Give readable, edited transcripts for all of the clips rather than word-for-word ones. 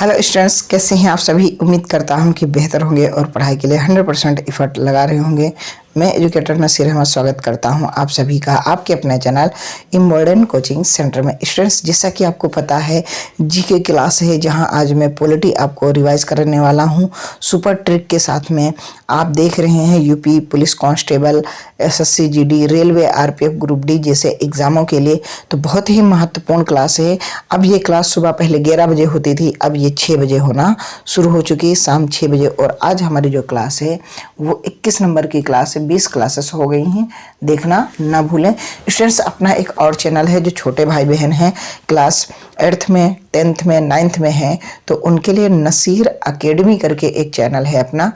Hello students, कैसे हैं आप सभी। उम्मीद करता हूं कि बेहतर होंगे और पढ़ाई के लिए 100% एफर्ट लगा रहे होंगे। मैं एजुकेटर नसीर अहमद स्वागत करता हूं आप सभी का आपके अपने चैनल इमोडर्न कोचिंग सेंटर में। स्टूडेंट्स, जैसा कि आपको पता है जीके क्लास है जहां आज मैं पॉलिटी आपको रिवाइज करने वाला हूं सुपर ट्रिक के साथ में। आप देख रहे हैं UP police constable, SSC GD, railway, RPF, group D जैसे एग्जामों के लिए तो बहुत ही महत्वपूर्ण क्लास है। अब ये क्लास सुबह पहले 11 बजे होती थी, अब ये 6 बजे होना शुरू हो चुकी है, शाम 6 बजे। और आज हमारी जो क्लास है वो 21 नंबर की क्लास है। 20 क्लासेस हो गई हैं, देखना ना भूलें। स्टूडेंट्स, अपना एक और चैनल है जो छोटे भाई बहन हैं क्लास 8th में, 10th में, 9th में हैं, तो उनके लिए नसीर एकेडमी करके एक चैनल है अपना।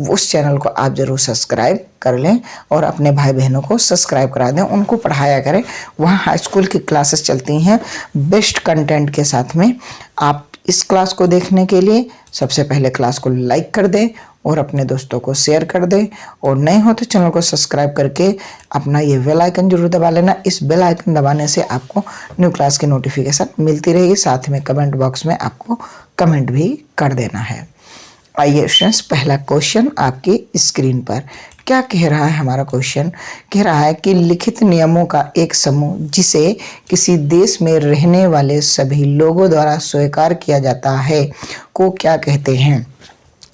उस चैनल को आप ज़रूर सब्सक्राइब कर लें और अपने भाई बहनों को सब्सक्राइब करा दें, उनको पढ़ाया करें। वहाँ हाई स्कूल की क्लासेस चलती हैं बेस्ट कंटेंट के साथ में। आप इस क्लास को देखने के लिए सबसे पहले क्लास को लाइक कर दें और अपने दोस्तों को शेयर कर दें, और नए हो तो चैनल को सब्सक्राइब करके अपना ये बेल आइकन जरूर दबा लेना। इस बेल आइकन दबाने से आपको न्यू क्लास की नोटिफिकेशन मिलती रहेगी। साथ में कमेंट बॉक्स में आपको कमेंट भी कर देना है। आइए स्टूडेंट्स, पहला क्वेश्चन आपकी स्क्रीन पर क्या कह रहा है। हमारा क्वेश्चन कह रहा है कि लिखित नियमों का एक समूह जिसे किसी देश में रहने वाले सभी लोगों द्वारा स्वीकार किया जाता है को क्या कहते हैं।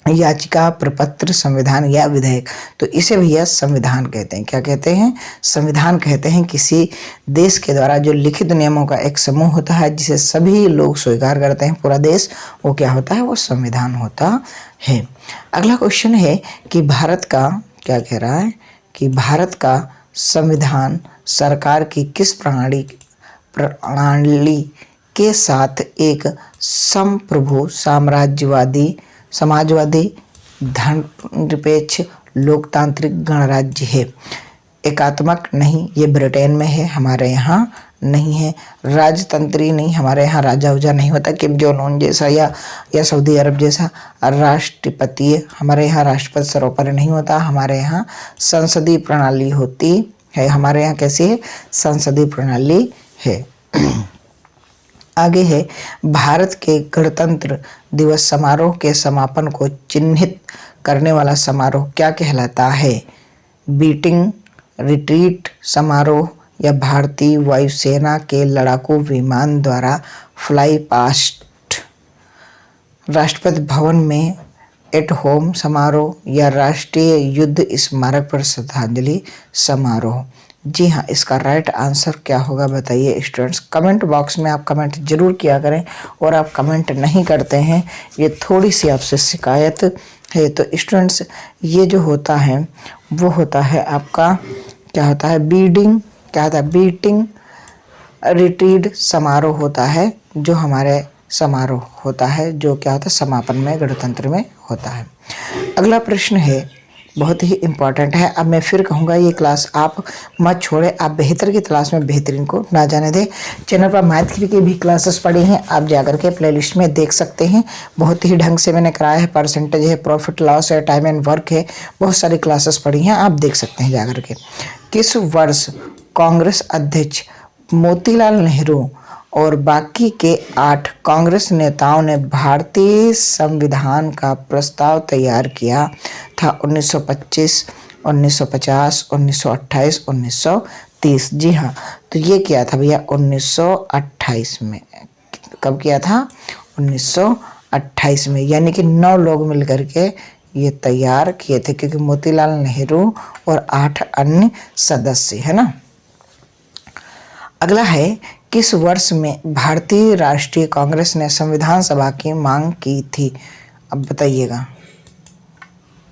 याचिका, प्रपत्र, संविधान या विधेयक। तो इसे भैया संविधान कहते हैं। क्या कहते हैं? संविधान कहते हैं। किसी देश के द्वारा जो लिखित नियमों का एक समूह होता है जिसे सभी लोग स्वीकार करते हैं, पूरा देश, वो क्या होता है? वो संविधान होता है। अगला क्वेश्चन है कि भारत का क्या कह रहा है कि भारत का संविधान सरकार की किस प्रणाली के साथ एक संप्रभु, साम्राज्यवादी, समाजवादी, धर्मनिरपेक्ष, लोकतांत्रिक गणराज्य है। एकात्मक नहीं, ये ब्रिटेन में है, हमारे यहाँ नहीं है। राजतंत्री नहीं, हमारे यहाँ राजा उजा नहीं होता किम जोंग उन जैसा या सऊदी अरब जैसा। राष्ट्रपति, हमारे यहाँ राष्ट्रपति सर्वोपरि नहीं होता, हमारे यहाँ संसदीय प्रणाली होती है। हमारे यहाँ कैसी है? संसदीय प्रणाली है। आगे है भारत के गणतंत्र दिवस समारोह के समापन को चिन्हित करने वाला समारोह क्या कहलाता है। बीटिंग रिट्रीट समारोह या भारतीय वायुसेना के लड़ाकू विमान द्वारा फ्लाई पास्ट, राष्ट्रपति भवन में एट होम समारोह या राष्ट्रीय युद्ध स्मारक पर श्रद्धांजलि समारोह। जी हाँ, इसका राइट आंसर क्या होगा बताइए स्टूडेंट्स। कमेंट बॉक्स में आप कमेंट जरूर किया करें, और आप कमेंट नहीं करते हैं, ये थोड़ी सी आपसे शिकायत है। तो स्टूडेंट्स, ये जो होता है वो होता है आपका क्या होता है? बीटिंग रिट्रीट समारोह होता है, जो हमारे समारोह होता है जो क्या होता है? समापन में, गणतंत्र में होता है। अगला प्रश्न है, बहुत ही इम्पॉर्टेंट है। अब मैं फिर कहूँगा ये क्लास आप मत छोड़े, आप बेहतर की तलाश में बेहतरीन को ना जाने दें। चैनल पर मैथ की भी क्लासेस पड़ी हैं, आप जाकर के प्लेलिस्ट में देख सकते हैं। बहुत ही ढंग से मैंने कराया है, परसेंटेज है, प्रॉफिट लॉस है, टाइम एंड वर्क है, बहुत सारी क्लासेस पड़ी हैं, आप देख सकते हैं जाकर के। किस वर्ष कांग्रेस अध्यक्ष मोतीलाल नेहरू और बाकी के 8 कांग्रेस नेताओं ने भारतीय संविधान का प्रस्ताव तैयार किया था? 1925, 1950, 1928, 1930। जी हाँ, तो ये किया था भैया 1928 में। कब किया था? 1928 में। यानी कि 9 लोग मिलकर के ये तैयार किए थे, क्योंकि मोतीलाल नेहरू और 8 अन्य सदस्य, है ना। अगला है, किस वर्ष में भारतीय राष्ट्रीय कांग्रेस ने संविधान सभा की मांग की थी? अब बताइएगा।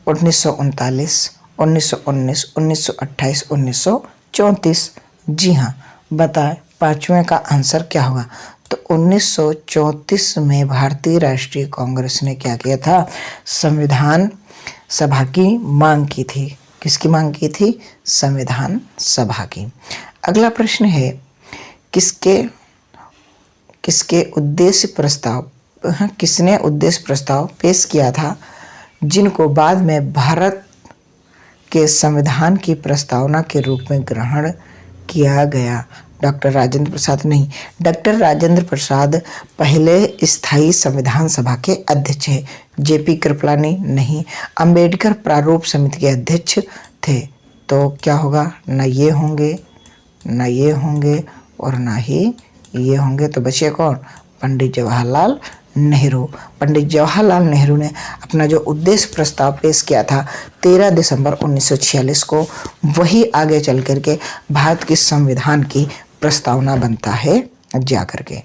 1939, 1919, 1928, 1934। जी हाँ, बताएं पांचवें का आंसर क्या होगा? तो 1934 में भारतीय राष्ट्रीय कांग्रेस ने क्या किया था? संविधान सभा की मांग की थी। किसकी मांग की थी? संविधान सभा की। अगला प्रश्न है, किसने उद्देश्य प्रस्ताव पेश किया था जिनको बाद में भारत के संविधान की प्रस्तावना के रूप में ग्रहण किया गया? डॉक्टर राजेंद्र प्रसाद नहीं, डॉक्टर राजेंद्र प्रसाद पहले स्थायी संविधान सभा के अध्यक्ष है? जेपी कृपलानी नहीं। अंबेडकर प्रारूप समिति के अध्यक्ष थे, तो क्या होगा? ना ये होंगे, ना ये होंगे और ना ही ये होंगे, तो बचे कौन? पंडित जवाहरलाल नेहरू। पंडित जवाहरलाल नेहरू ने अपना जो उद्देश्य प्रस्ताव पेश किया था 13 दिसंबर 1946 को, वही आगे चल करके भारत के संविधान की प्रस्तावना बनता है जा करके।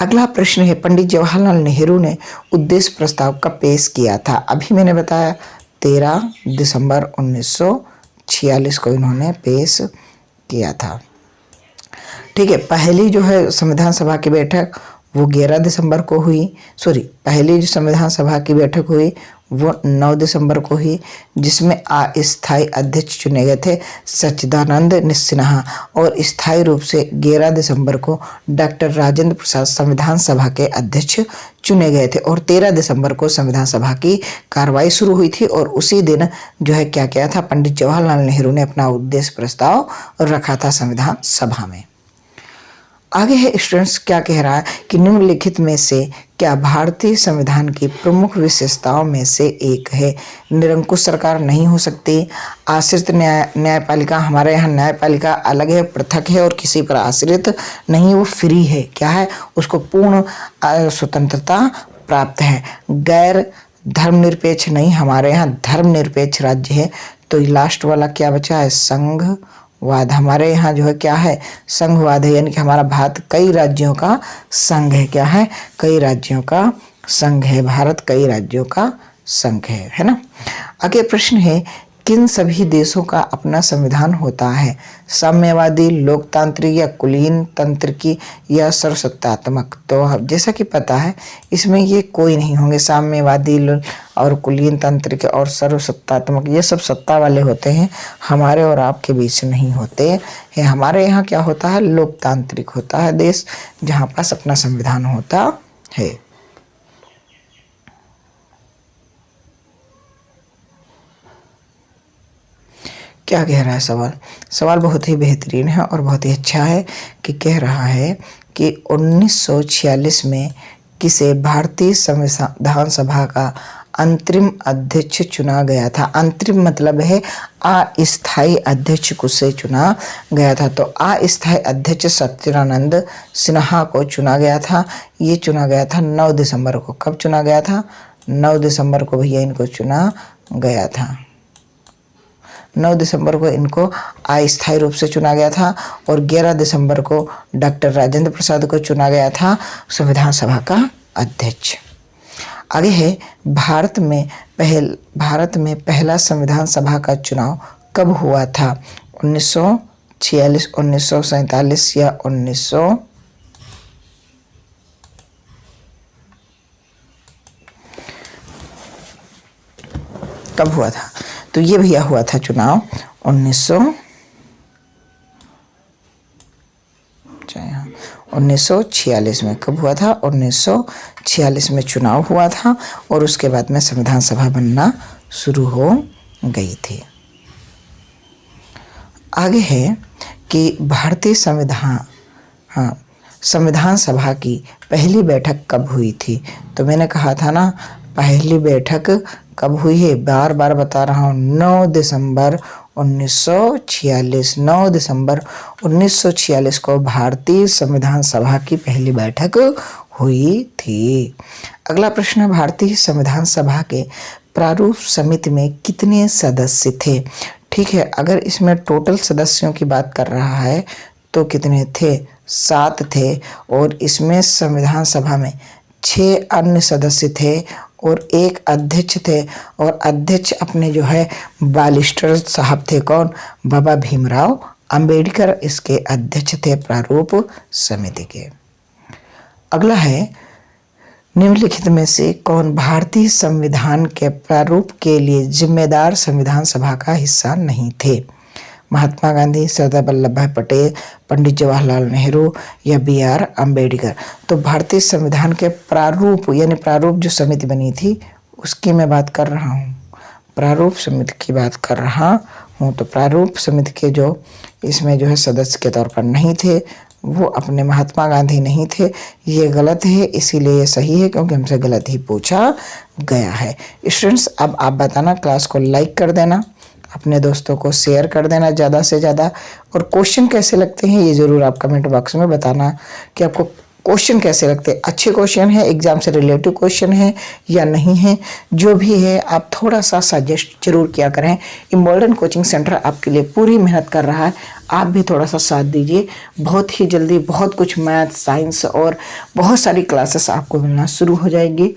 अगला प्रश्न है, पंडित जवाहरलाल नेहरू ने उद्देश्य प्रस्ताव कब पेश किया था? अभी मैंने बताया 13 दिसंबर 1946 को इन्होंने पेश किया था। ठीक है, पहली जो है संविधान सभा की बैठक वो 11 दिसंबर को हुई, पहली जो संविधान सभा की बैठक हुई वो 9 दिसंबर को हुई, जिसमें अस्थायी अध्यक्ष चुने गए थे सच्चिदानंद सिन्हा, और स्थायी रूप से 11 दिसंबर को डॉक्टर राजेंद्र प्रसाद संविधान सभा के अध्यक्ष चुने गए थे, और 13 दिसंबर को संविधान सभा की कार्रवाई शुरू हुई थी। और उसी दिन जो है क्या किया था, पंडित जवाहरलाल नेहरू ने अपना उद्देश्य प्रस्ताव रखा था संविधान सभा में। आगे है स्टूडेंट्स, क्या कह रहा है कि निम्नलिखित में से क्या भारतीय संविधान की प्रमुख विशेषताओं में से एक है? निरंकुश सरकार नहीं हो सकती, आश्रित न्यायपालिका, हमारे यहाँ न्यायपालिका अलग है, पृथक है और किसी पर आश्रित नहीं, वो फ्री है, क्या है, उसको पूर्ण स्वतंत्रता प्राप्त है। गैर धर्मनिरपेक्ष नहीं, हमारे यहाँ धर्मनिरपेक्ष राज्य है। तो लास्ट वाला क्या बचा है? संघवाद। हमारे यहाँ जो है क्या है? संघवाद है, यानी कि हमारा भारत कई राज्यों का संघ है। क्या है? कई राज्यों का संघ है, भारत कई राज्यों का संघ है ना। आगे प्रश्न है, किन सभी देशों का अपना संविधान होता है? साम्यवादी, लोकतांत्रिक या कुलीन तंत्र की या सर्वसत्तात्मक? तो जैसा कि पता है इसमें ये कोई नहीं होंगे, साम्यवादी और कुलीन तंत्र के और सर्वसत्तात्मक, ये सब सत्ता वाले होते हैं, हमारे और आपके बीच नहीं होते हैं। हमारे यहाँ क्या होता है? लोकतांत्रिक होता है देश, जहाँ पास अपना संविधान होता है। क्या कह रहा है सवाल? सवाल बहुत ही बेहतरीन है और बहुत ही अच्छा है कि कह रहा है कि 1946 में किसे भारतीय संविधान सभा का अंतरिम अध्यक्ष चुना गया था? अंतरिम मतलब है अस्थायी अध्यक्ष को से चुना गया था। तो अस्थायी अध्यक्ष सच्चिदानंद सिन्हा को चुना गया था। ये चुना गया था 9 दिसंबर को। कब चुना गया था? 9 दिसंबर को भैया इनको चुना गया था। 9 दिसंबर को इनको अस्थायी रूप से चुना गया था और 11 दिसंबर को डॉक्टर राजेंद्र प्रसाद को चुना गया था संविधान सभा का अध्यक्ष। आगे है, भारत में पहला संविधान सभा का चुनाव कब हुआ था? 1946, 1947 या 1900? कब हुआ था? तो ये भैया हुआ था चुनाव 1946 में। कब हुआ था? 1946 में चुनाव हुआ था और उसके बाद में संविधान सभा बनना शुरू हो गई थी। आगे है कि भारतीय संविधान सभा की पहली बैठक कब हुई थी? तो मैंने कहा था ना, पहली बैठक कब हुई है? बार बार बता रहा हूँ, 9 दिसंबर 1946। 9 दिसंबर 1946 को भारतीय संविधान सभा की पहली बैठक हुई थी। अगला प्रश्न है, भारतीय संविधान सभा के प्रारूप समिति में कितने सदस्य थे? ठीक है, अगर इसमें टोटल सदस्यों की बात कर रहा है तो कितने थे? 7 थे। और इसमें संविधान सभा में 6 अन्य सदस्य थे और 1 अध्यक्ष थे, और अध्यक्ष अपने जो है बालिस्टर साहब थे। कौन? बाबा भीमराव अंबेडकर इसके अध्यक्ष थे प्रारूप समिति के। अगला है, निम्नलिखित में से कौन भारतीय संविधान के प्रारूप के लिए जिम्मेदार संविधान सभा का हिस्सा नहीं थे? महात्मा गांधी, सरदार वल्लभ भाई पटेल, पंडित जवाहरलाल नेहरू या BR अम्बेडकर? तो भारतीय संविधान के प्रारूप यानी प्रारूप जो समिति बनी थी उसकी मैं बात कर रहा हूँ, प्रारूप समिति की बात कर रहा हूँ। तो प्रारूप समिति के जो इसमें जो है सदस्य के तौर पर नहीं थे वो अपने महात्मा गांधी नहीं थे। ये गलत है, इसीलिए ये सही है क्योंकि हमसे गलत ही पूछा गया है। स्टूडेंट्स, अब आप बताना, क्लास को लाइक कर देना, अपने दोस्तों को शेयर कर देना ज़्यादा से ज़्यादा, और क्वेश्चन कैसे लगते हैं ये ज़रूर आप कमेंट बॉक्स में बताना कि आपको क्वेश्चन कैसे लगते हैं, अच्छे क्वेश्चन है, एग्जाम से रिलेटिव क्वेश्चन है या नहीं है। जो भी है आप थोड़ा सा सजेस्ट जरूर किया करें। इम्बॉल्डन कोचिंग सेंटर आपके लिए पूरी मेहनत कर रहा है, आप भी थोड़ा सा साथ दीजिए। बहुत ही जल्दी बहुत कुछ मैथ, साइंस और बहुत सारी क्लासेस आपको मिलना शुरू हो जाएगी।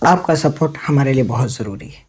आपका सपोर्ट हमारे लिए बहुत ज़रूरी है।